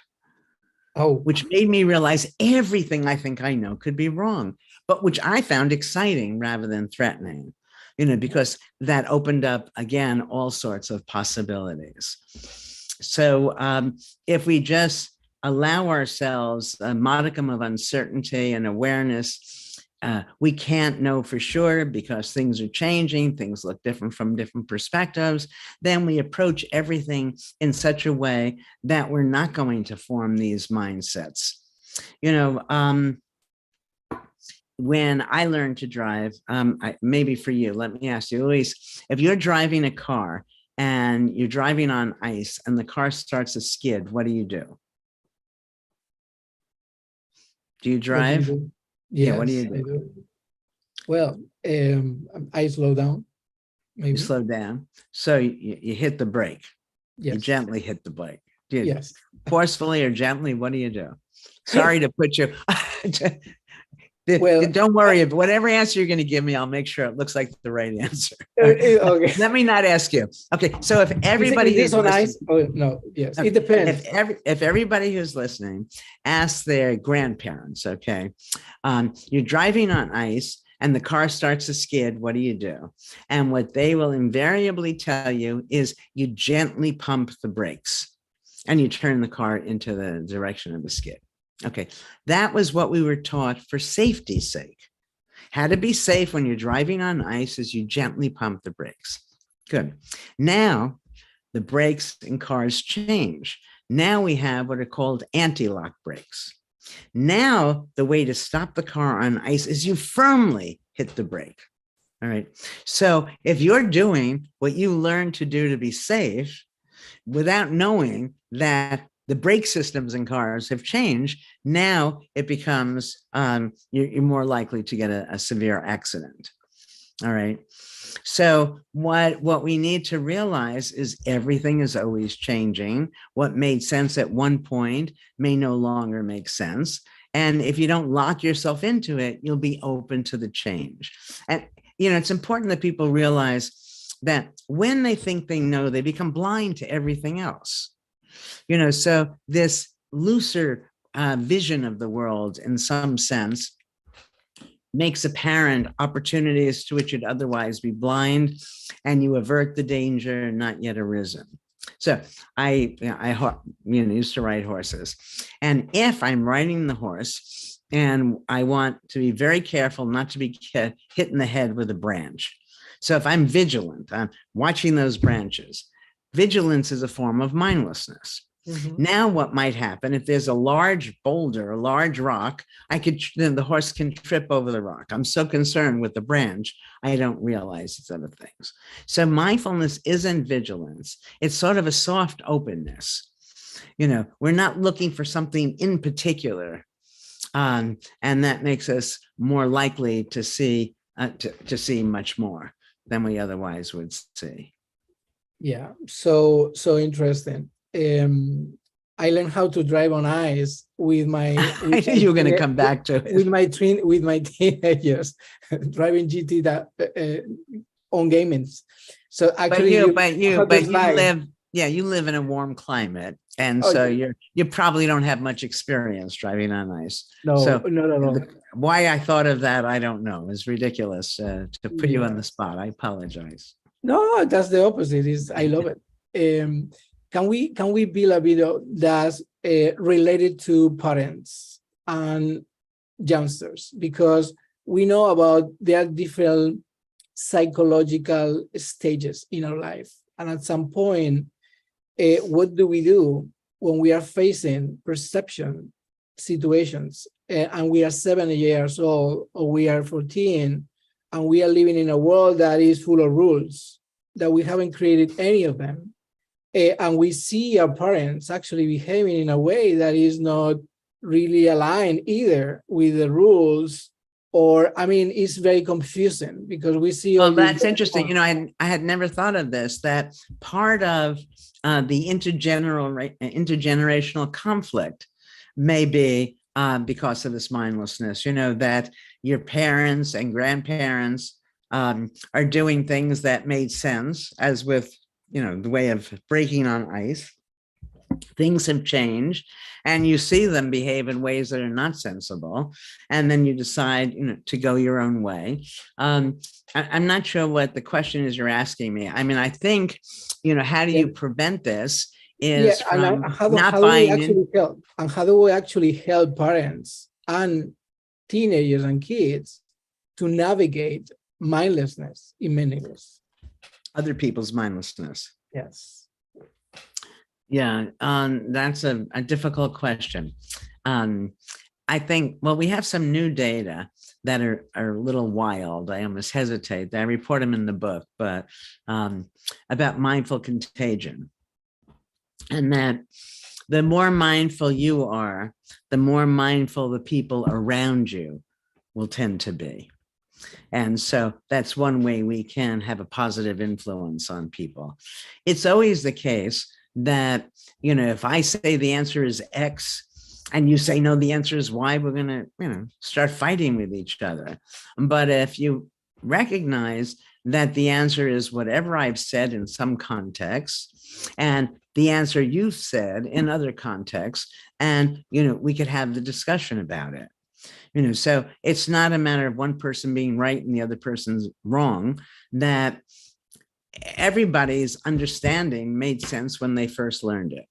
Oh, which made me realize everything I think I know could be wrong, but which I found exciting rather than threatening, because that opened up, again, all sorts of possibilities. So if we just allow ourselves a modicum of uncertainty and awareness, we can't know for sure because things are changing, things look different from different perspectives. Then we approach everything in such a way that we're not going to form these mindsets. When I learned to drive, maybe for you, let me ask you, Luis, if you're driving a car and you're driving on ice and the car starts to skid, what do you do? Do you what do you drive? do? Yeah, what do Yes, you I do? do. Well, I slow down, You maybe. slow down. So you hit the brake. You Yes. gently hit the brake. Do you Yes. forcefully or gently? What do you do? Sorry to put you. Well, Don't worry. Whatever answer you're going to give me, I'll make sure it looks like the right answer. okay. Let me not ask you. Okay. So if everybody Is this who's on listening, ice? Oh no. Yes, it depends. if everybody who's listening asks their grandparents, okay, you're driving on ice and the car starts to skid, what do you do? And what they will invariably tell you is you gently pump the brakes and you turn the car into the direction of the skid. Okay, that was what we were taught for safety's sake. How to be safe when you're driving on ice is you gently pump the brakes. Good. Now, the brakes in cars change. Now we have what are called anti-lock brakes. Now, the way to stop the car on ice is you firmly hit the brake. All right. So if you're doing what you learned to do to be safe without knowing that the brake systems in cars have changed, now it becomes you're more likely to get a severe accident. All right. So what we need to realize is everything is always changing. What made sense at one point may no longer make sense. And if you don't lock yourself into it, you'll be open to the change. And, it's important that people realize that when they think they know, they become blind to everything else. So this looser vision of the world, in some sense, makes apparent opportunities to which you'd otherwise be blind, and you avert the danger not yet arisen. So I used to ride horses, and if I'm riding the horse and I want to be very careful not to be hit in the head with a branch. So if I'm vigilant, I'm watching those branches. Vigilance is a form of mindlessness. Mm-hmm. Now, what might happen if there's a large boulder, a large rock, then the horse can trip over the rock. I'm so concerned with the branch, I don't realize it's other things. So mindfulness isn't vigilance. It's sort of a soft openness. We're not looking for something in particular. And that makes us more likely to see much more than we otherwise would see. Yeah, so interesting. I learned how to drive on ice with my. I knew you were going to come back to it. With my teenagers driving GT on gamings. So actually, you live. Yeah, you live in a warm climate, and so you probably don't have much experience driving on ice. No, so no. Why I thought of that, I don't know. It's ridiculous to put you on the spot. I apologize. No, that's the opposite. I love it. Can we build a video that's related to parents and youngsters? Because we know about there are different psychological stages in our life, and at some point, what do we do when we are facing perception situations and we are 7 years old or we are 14? And we are living in a world that is full of rules, that we haven't created any of them. And we see our parents actually behaving in a way that is not really aligned either with the rules, or, it's very confusing because we see. Well, that's interesting. I had never thought of this, that part of the intergenerational conflict may be because of this mindlessness, that your parents and grandparents are doing things that made sense, as with, the way of braking on ice. things have changed, and you see them behave in ways that are not sensible, and then you decide, to go your own way. I'm not sure what the question is you're asking me. I mean, I think, how do you prevent this is from not buying in. And how do we actually help parents and teenagers and kids to navigate mindlessness in many ways? Other people's mindlessness. Yes. Yeah, that's a difficult question. I think, well, we have some new data that are a little wild. I almost hesitate. I report them in the book, but about mindful contagion. And that the more mindful you are, the more mindful the people around you will tend to be. And so that's one way we can have a positive influence on people. It's always the case that, if I say the answer is X and you say, no, the answer is Y, we're going to, start fighting with each other. But if you recognize that the answer is whatever I've said in some context, and the answer you've said in other contexts, and, we could have the discussion about it. So it's not a matter of one person being right and the other person's wrong, that everybody's understanding made sense when they first learned it.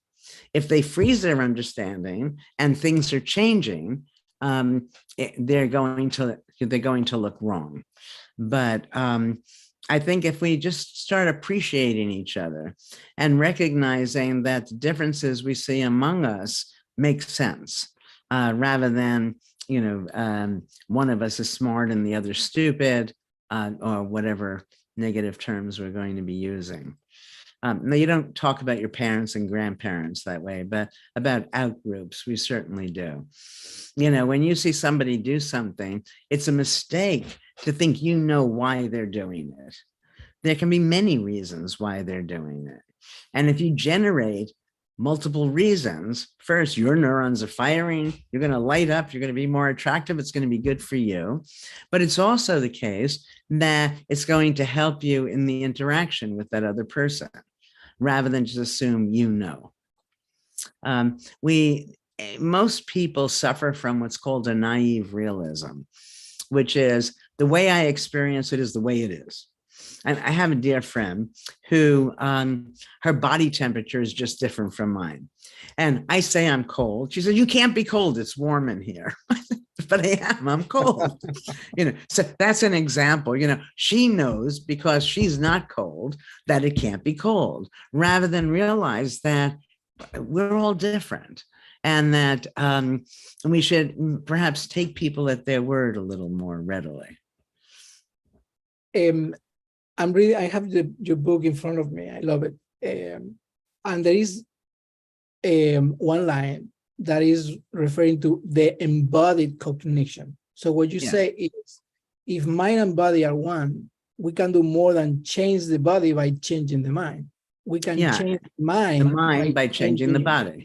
If they freeze their understanding and things are changing, they're going to look wrong. But I think if we just start appreciating each other and recognizing that the differences we see among us make sense, rather than, one of us is smart and the other stupid, or whatever negative terms we're going to be using. Now, you don't talk about your parents and grandparents that way, but about outgroups, we certainly do. When you see somebody do something, it's a mistake to think why they're doing it. There can be many reasons why they're doing it. And if you generate multiple reasons, first, your neurons are firing, you're going to light up, you're going to be more attractive, it's going to be good for you. But it's also the case that it's going to help you in the interaction with that other person, rather than just assume most people suffer from what's called a naive realism, which is the way I experience it is the way it is. And I have a dear friend who her body temperature is just different from mine. And I say I'm cold. She said, you can't be cold. It's warm in here. But I'm cold. So that's an example. She knows because she's not cold that it can't be cold, rather than realize that we're all different, and that we should perhaps take people at their word a little more readily. I have your book in front of me. I love it. And there is one line that is referring to the embodied cognition. So what you say is, if mind and body are one, we can do more than change the body by changing the mind. We can change the mind by changing the body.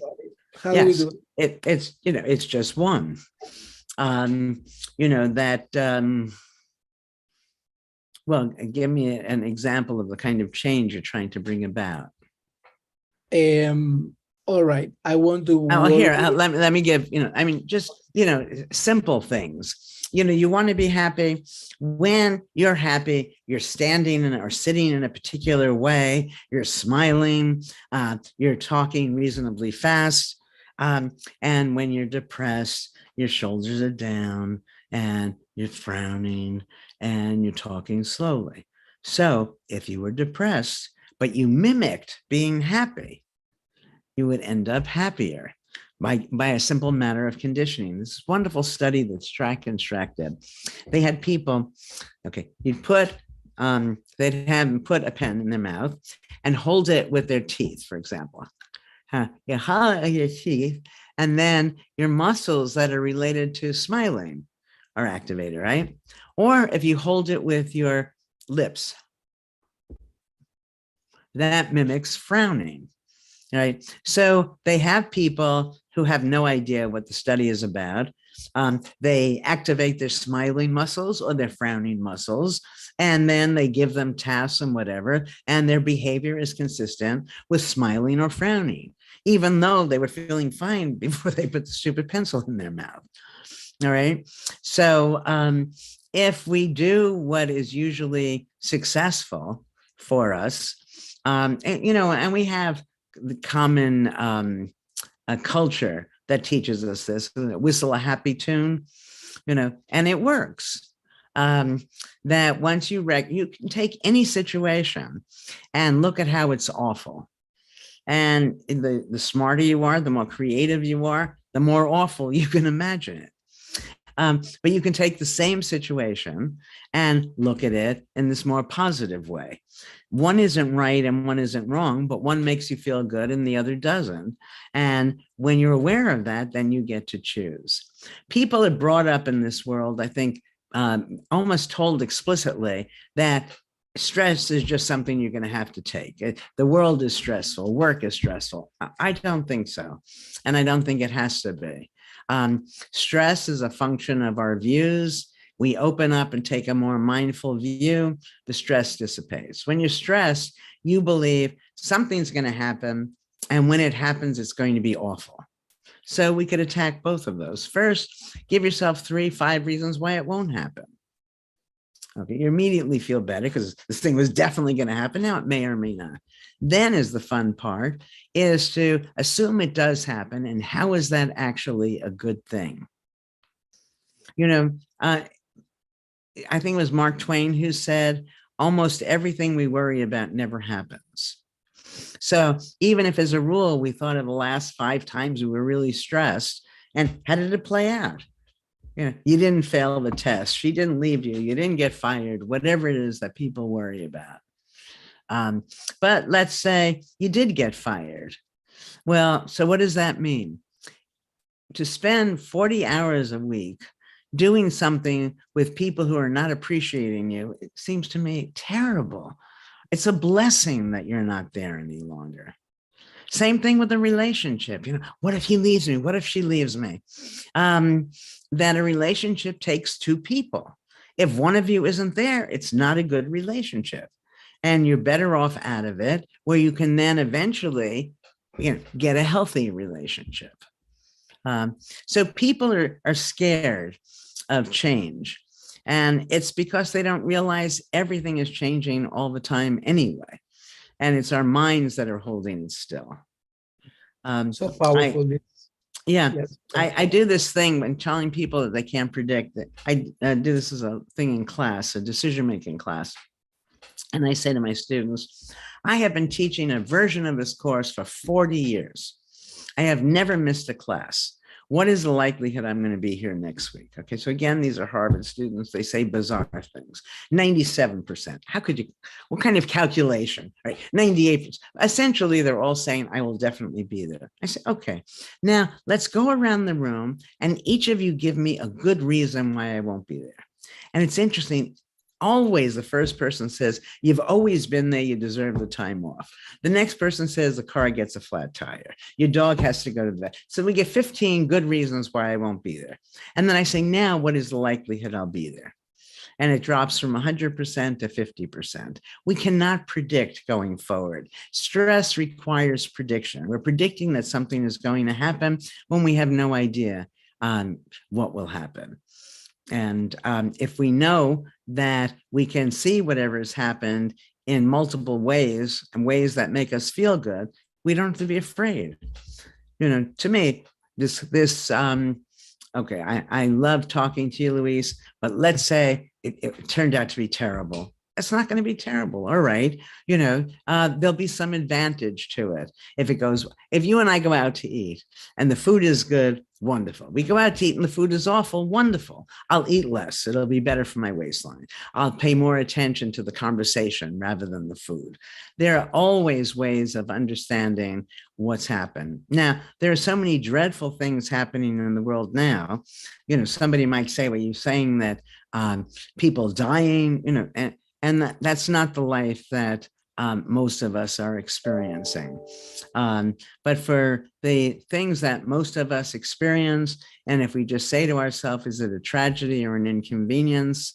How do we do it? It's just one. Well, give me an example of the kind of change you're trying to bring about. All right. I want to. Let me give, just, simple things. You want to be happy. When you're happy, you're standing or sitting in a particular way, you're smiling, you're talking reasonably fast. And when you're depressed, your shoulders are down and you're frowning and you're talking slowly. So if you were depressed, but you mimicked being happy, you would end up happier by a simple matter of conditioning. This wonderful study that Strack and Strack did. They had people, they'd have them put a pen in their mouth and hold it with their teeth, for example. Your teeth, and then your muscles that are related to smiling are activated, right? Or if you hold it with your lips, that mimics frowning, right? So they have people who have no idea what the study is about. They activate their smiling muscles or their frowning muscles, and then they give them tasks and whatever, and their behavior is consistent with smiling or frowning. even though they were feeling fine before they put the stupid pencil in their mouth. All right. So if we do what is usually successful for us, and we have the common a culture that teaches us this, whistle a happy tune, and it works. That once you can take any situation and look at how it's awful. And the smarter you are, the more creative you are, the more awful you can imagine it. But you can take the same situation and look at it in this more positive way. One isn't right and one isn't wrong, but one makes you feel good and the other doesn't. And when you're aware of that, then you get to choose. People are brought up in this world, I think, almost told explicitly that stress is just something you're going to have to take. The world is stressful. Work is stressful. I don't think so. And I don't think it has to be. Stress is a function of our views. We open up and take a more mindful view, the stress dissipates. When you're stressed, you believe something's going to happen. And when it happens, it's going to be awful. So we could attack both of those. First, give yourself 3, 5 reasons why it won't happen. Okay, you immediately feel better because this thing was definitely going to happen. Now it may or may not. Then is the fun part, is to assume it does happen. And how is that actually a good thing? I think it was Mark Twain who said, almost everything we worry about never happens. So even if as a rule, we thought of the last 5 times we were really stressed, and how did it play out? You didn't fail the test. She didn't leave you. You didn't get fired, whatever it is that people worry about. But let's say you did get fired. Well, so what does that mean? To spend 40 hours a week doing something with people who are not appreciating you, it seems to me terrible. It's a blessing that you're not there any longer. Same thing with a relationship. What if he leaves me? What if she leaves me? That a relationship takes 2 people. If one of you isn't there, it's not a good relationship. And you're better off out of it, where you can then eventually get a healthy relationship. So people are scared of change. And it's because they don't realize everything is changing all the time anyway. And it's our minds that are holding it still. So powerful. Yes. I do this thing when telling people that they can't predict it. I do this as a thing in class, a decision-making class. And I say to my students, I have been teaching a version of this course for 40 years. I have never missed a class. What is the likelihood I'm going to be here next week? Okay, so again, these are Harvard students. They say bizarre things. 97%. How could you, what kind of calculation? Right, 98%. Essentially, they're all saying, I will definitely be there. I say, okay, now let's go around the room and each of you give me a good reason why I won't be there. And it's interesting. Always the first person says, you've always been there, you deserve the time off. The next person says the car gets a flat tire. Your dog has to go to the vet. So we get 15 good reasons why I won't be there. And then I say, now what is the likelihood I'll be there? And it drops from 100% to 50%. We cannot predict going forward. Stress requires prediction. We're predicting that something is going to happen when we have no idea what will happen. And if we know that we can see whatever has happened in multiple ways and ways that make us feel good, we don't have to be afraid. To me, okay, I love talking to you, Luis, but let's say it turned out to be terrible. It's not going to be terrible. All right. There'll be some advantage to it. If you and I go out to eat and the food is good, wonderful. We go out to eat and the food is awful, wonderful. I'll eat less. It'll be better for my waistline. I'll pay more attention to the conversation rather than the food. There are always ways of understanding what's happened. Now, there are so many dreadful things happening in the world now. Somebody might say, well, you're saying that people dying, and that's not the life that most of us are experiencing. But for the things that most of us experience, and if we just say to ourselves, is it a tragedy or an inconvenience?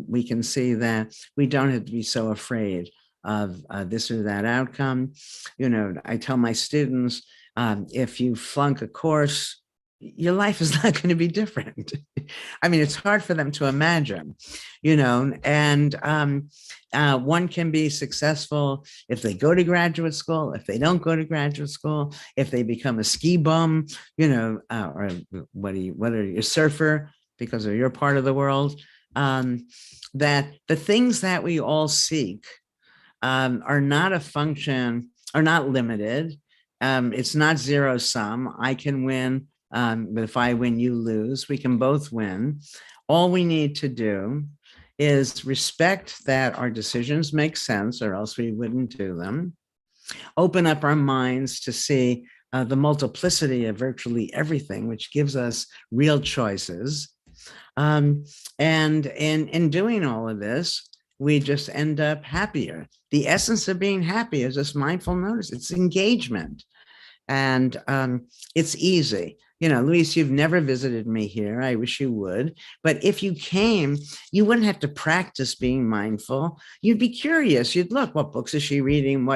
We can see that we don't have to be so afraid of this or that outcome. I tell my students, If you flunk a course, your life is not going to be different. I mean, it's hard for them to imagine, and one can be successful if they go to graduate school, if they don't go to graduate school, if they become a ski bum, or what are you, a surfer because of your part of the world. That the things that we all seek are not a function, are not limited. It's not zero sum. I can win, but if I win, you lose. We can both win. All we need to do is respect that our decisions make sense, or else we wouldn't do them. Open up our minds to see the multiplicity of virtually everything, which gives us real choices. And in doing all of this, we just end up happier. The essence of being happy is just mindful notice. It's engagement. And it's easy. Luis, you've never visited me here. I wish you would. But if you came, you wouldn't have to practice being mindful. You'd be curious. You'd look, what books is she reading?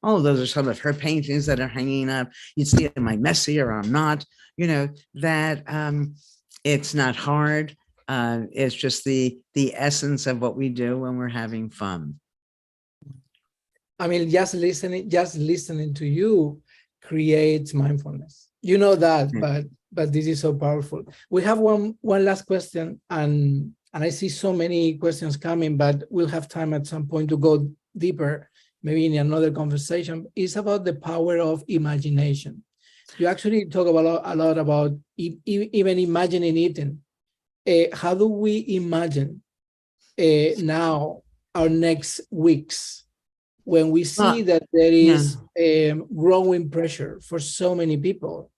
Oh, those are some of her paintings that are hanging up. You'd see, am I messy or I'm not? That it's not hard. It's just the essence of what we do when we're having fun. I mean, just listening to you creates mindfulness. You know that, but this is so powerful. We have one last question, and I see so many questions coming, but we'll have time at some point to go deeper, maybe in another conversation. It's about the power of imagination. You actually talk about a lot about even imagining eating. How do we imagine now our next weeks, when we see that there is growing pressure for so many people?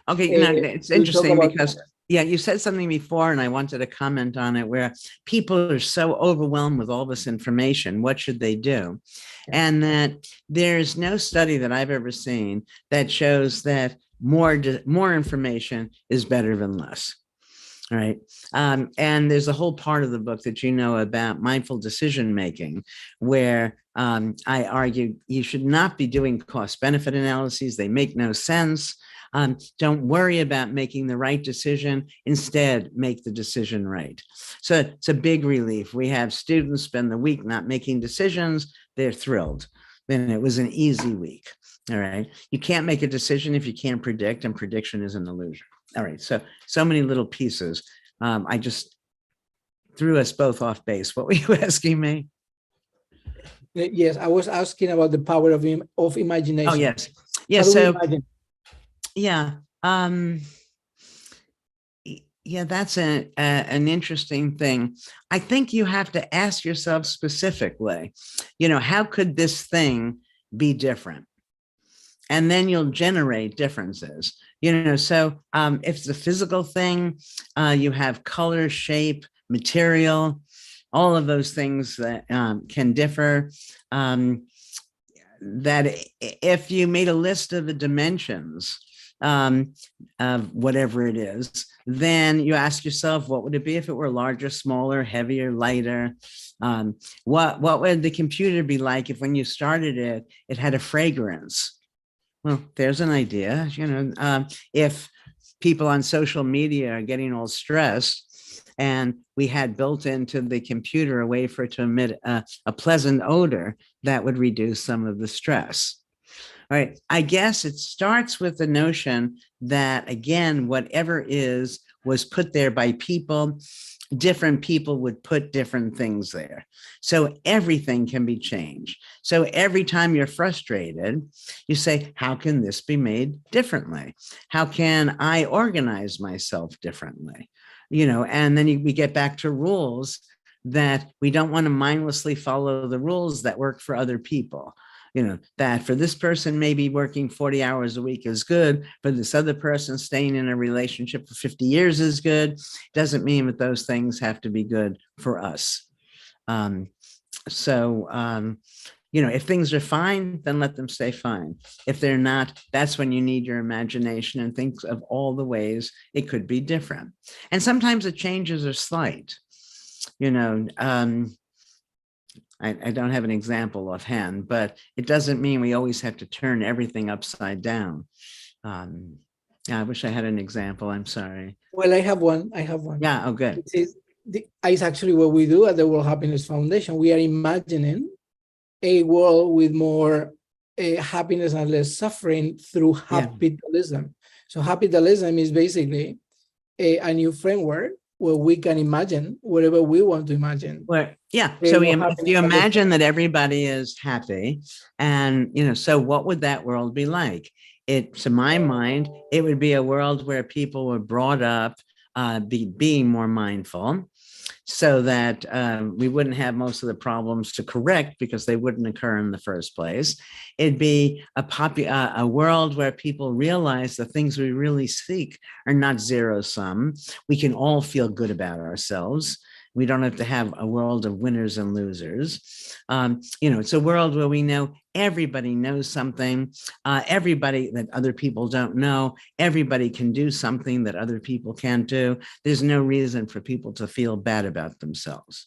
Okay, it's interesting because, you said something before and I wanted to comment on it, where people are so overwhelmed with all this information. What should they do? And that there's no study that I've ever seen that shows that more information is better than less. All right. And there's a whole part of the book that about mindful decision making, where I argue you should not be doing cost benefit analyses. They make no sense. Don't worry about making the right decision. Instead, make the decision right. So it's a big relief. We have students spend the week not making decisions. They're thrilled. Then it was an easy week. All right. You can't make a decision if you can't predict, and prediction is an illusion. All right. So many little pieces. I just threw us both off base. What were you asking me? Yes, I was asking about the power of imagination. Oh, yes. Yeah. So, yeah. Yeah, that's an interesting thing. I think you have to ask yourself specifically, how could this thing be different? And then you'll generate differences. So if it's a physical thing, you have color, shape, material, all of those things that can differ. That if you made a list of the dimensions of whatever it is, then you ask yourself, what would it be if it were larger, smaller, heavier, lighter? What would the computer be like if when you started it, it had a fragrance? Well, there's an idea. If people on social media are getting all stressed, and we had built into the computer a way for it to emit a pleasant odor, that would reduce some of the stress. All right. I guess it starts with the notion that, again, whatever was put there by people. Different people would put different things there. So everything can be changed. So every time you're frustrated, you say, how can this be made differently? How can I organize myself differently? And then we get back to rules, that we don't want to mindlessly follow the rules that work for other people. That for this person, maybe working 40 hours a week is good, but this other person staying in a relationship for 50 years is good. Doesn't mean that those things have to be good for us. If things are fine, then let them stay fine. If they're not, that's when you need your imagination and think of all the ways it could be different. And sometimes the changes are slight. I don't have an example offhand, but it doesn't mean we always have to turn everything upside down. Yeah, I wish I had an example. I'm sorry. Well, I have one. I have one. Yeah. Oh, good. It's actually what we do at the World Happiness Foundation. We are imagining a world with more happiness and less suffering through capitalism. So capitalism is basically a new framework where we can imagine whatever we want to imagine. Well, yeah. So if you imagine that everybody is happy, and so what would that world be like? To my mind, it would be a world where people were brought up being more mindful, so that we wouldn't have most of the problems to correct because they wouldn't occur in the first place. It'd be a world where people realize the things we really seek are not zero sum. We can all feel good about ourselves. We don't have to have a world of winners and losers. It's a world where we know everybody knows something, everybody that other people don't know, everybody can do something that other people can't do. There's no reason for people to feel bad about themselves.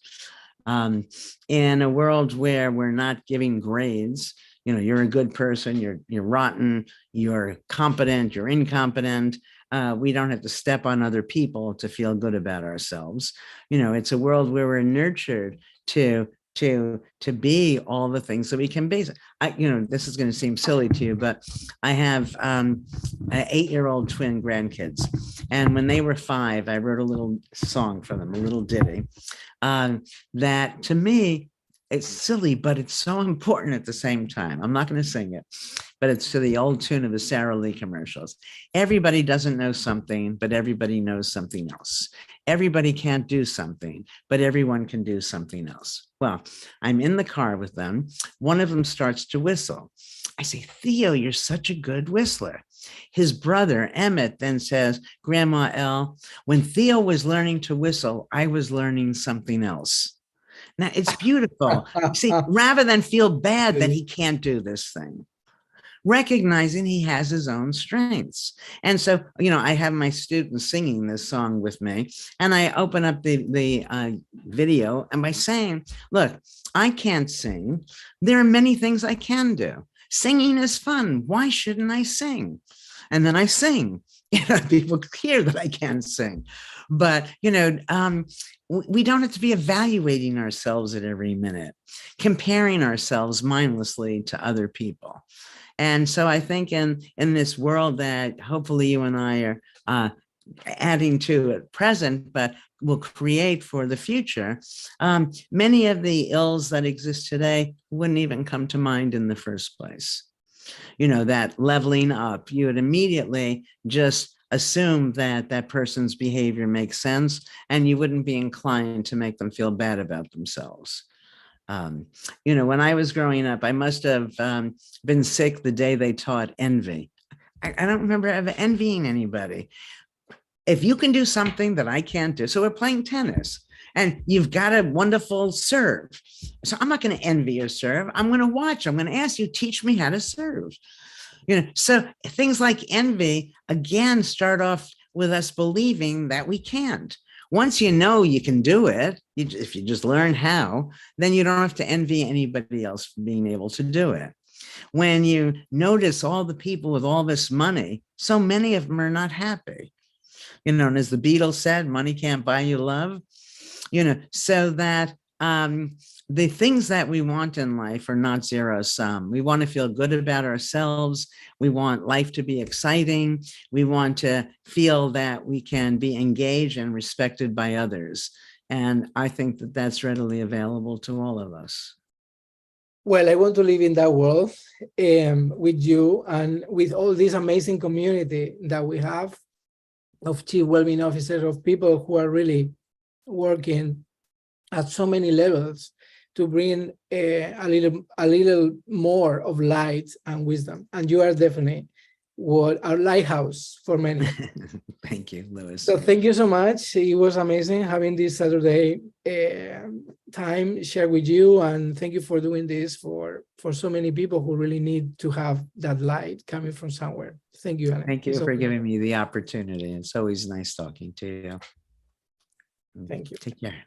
In a world where we're not giving grades, you're a good person, you're rotten, you're competent, you're incompetent. We don't have to step on other people to feel good about ourselves. It's a world where we're nurtured to be all the things that we can be. This is going to seem silly to you, but I have 8-year-old twin grandkids, and when they were 5, I wrote a little song for them, a little ditty that to me, it's silly, but it's so important at the same time. I'm not going to sing it, but it's to the old tune of the Sara Lee commercials. Everybody doesn't know something, but everybody knows something else. Everybody can't do something, but everyone can do something else. Well, I'm in the car with them. One of them starts to whistle. I say, Theo, you're such a good whistler. His brother, Emmett, then says, Grandma Elle, when Theo was learning to whistle, I was learning something else. Now, it's beautiful. See, rather than feel bad that he can't do this thing, recognizing he has his own strengths. And so, I have my students singing this song with me, and I open up the video, and by saying, look, I can't sing. There are many things I can do. Singing is fun. Why shouldn't I sing? And then I sing. People hear that I can't sing. But, we don't have to be evaluating ourselves at every minute, comparing ourselves mindlessly to other people. And so I think in this world that hopefully you and I are adding to at present, but will create for the future, many of the ills that exist today wouldn't even come to mind in the first place. That leveling up, you would immediately just assume that that person's behavior makes sense, and you wouldn't be inclined to make them feel bad about themselves. When I was growing up, I must have been sick the day they taught envy. I don't remember ever envying anybody. If you can do something that I can't do, so we're playing tennis, and you've got a wonderful serve. So I'm not going to envy your serve. I'm going to watch. I'm going to ask you, teach me how to serve. So things like envy, again, start off with us believing that we can't. Once you know you can do it, if you just learn how, then you don't have to envy anybody else for being able to do it. When you notice all the people with all this money, so many of them are not happy. And as the Beatles said, money can't buy you love. So that the things that we want in life are not zero sum. We want to feel good about ourselves. We want life to be exciting. We want to feel that we can be engaged and respected by others. And I think that that's readily available to all of us. Well, I want to live in that world with you and with all this amazing community that we have of chief well-being officers, of people who are really working at so many levels to bring a little more of light and wisdom. And you are definitely our lighthouse for many. Thank you, Louis. So thank you so much. It was amazing having this Saturday time shared with you, and thank you for doing this for so many people who really need to have that light coming from somewhere. Thank you, Alan. Thank you for giving me the opportunity. It's always nice talking to you. Thank you. Take care.